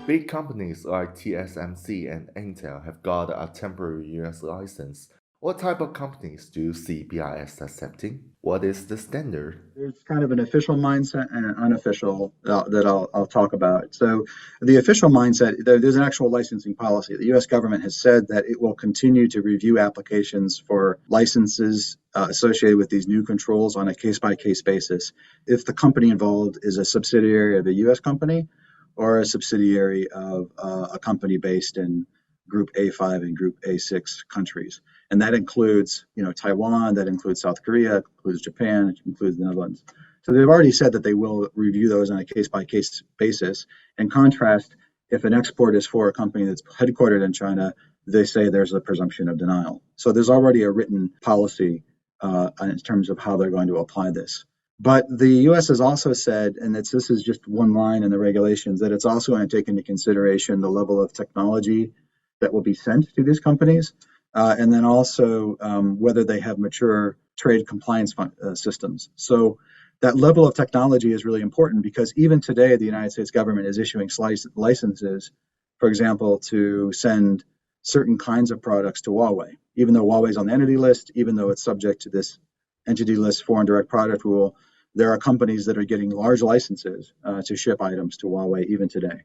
Big companies like TSMC and Intel have got a temporary US license. What type of companies do you see BIS accepting? What is the standard? There's kind of an official mindset and an unofficial that I'll talk about. So, the official mindset, there's an actual licensing policy. The U.S. government has said that it will continue to review applications for licenses associated with these new controls on a case-by-case basis. If the company involved is a subsidiary of a U.S. company or a subsidiary of a company based in Group A5 and Group A6 countries. And that includes, Taiwan, that includes South Korea, includes Japan, it includes the Netherlands. So they've already said that they will review those on a case-by-case basis. In contrast, if an export is for a company that's headquartered in China, they say there's a presumption of denial. So there's already a written policy in terms of how they're going to apply this. But the U.S. has also said, and this is just one line in the regulations, that it's also going to take into consideration the level of technology that will be sent to these companies, and then also whether they have mature trade compliance systems. So that level of technology is really important because even today, the United States government is issuing licenses, for example, to send certain kinds of products to Huawei, even though Huawei is on the entity list, even though it's subject to this entity list foreign direct product rule. There are companies that are getting large licenses to ship items to Huawei even today.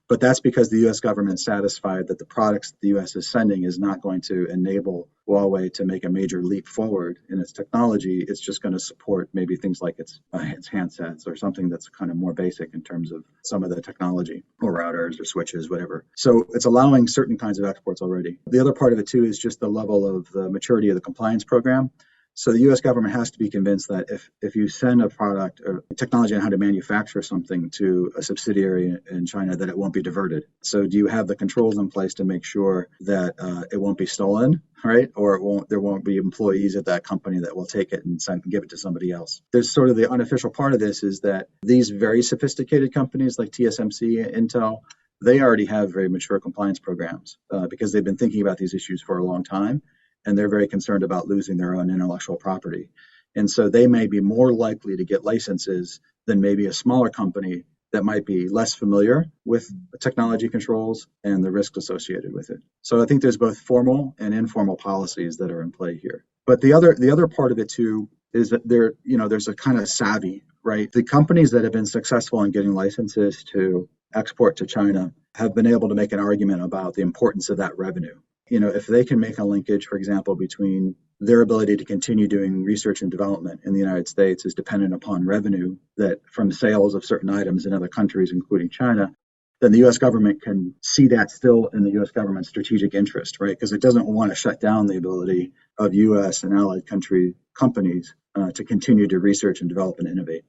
But that's because the U.S. government is satisfied that the products the U.S. is sending is not going to enable Huawei to make a major leap forward in its technology. It's just going to support maybe things like its handsets or something that's kind of more basic in terms of some of the technology or routers or switches, whatever. So it's allowing certain kinds of exports already. The other part of it, too, is just the level of the maturity of the compliance program. So the U.S. government has to be convinced that if you send a product or technology on how to manufacture something to a subsidiary in China, that it won't be diverted. So do you have the controls in place to make sure that it won't be stolen, right? Or there won't be employees at that company that will take it and give it to somebody else. There's sort of the unofficial part of this is that these very sophisticated companies like TSMC, Intel, they already have very mature compliance programs because they've been thinking about these issues for a long time. And they're very concerned about losing their own intellectual property. And so they may be more likely to get licenses than maybe a smaller company that might be less familiar with technology controls and the risks associated with it. So I think there's both formal and informal policies that are in play here. But the other part of it too is that there's a kind of savvy, right? The companies that have been successful in getting licenses to export to China have been able to make an argument about the importance of that revenue. If they can make a linkage, for example, between their ability to continue doing research and development in the United States is dependent upon revenue that from sales of certain items in other countries, including China, then the U.S. government can see that still in the U.S. government's strategic interest, right? Because it doesn't want to shut down the ability of U.S. and allied country companies to continue to research and develop and innovate.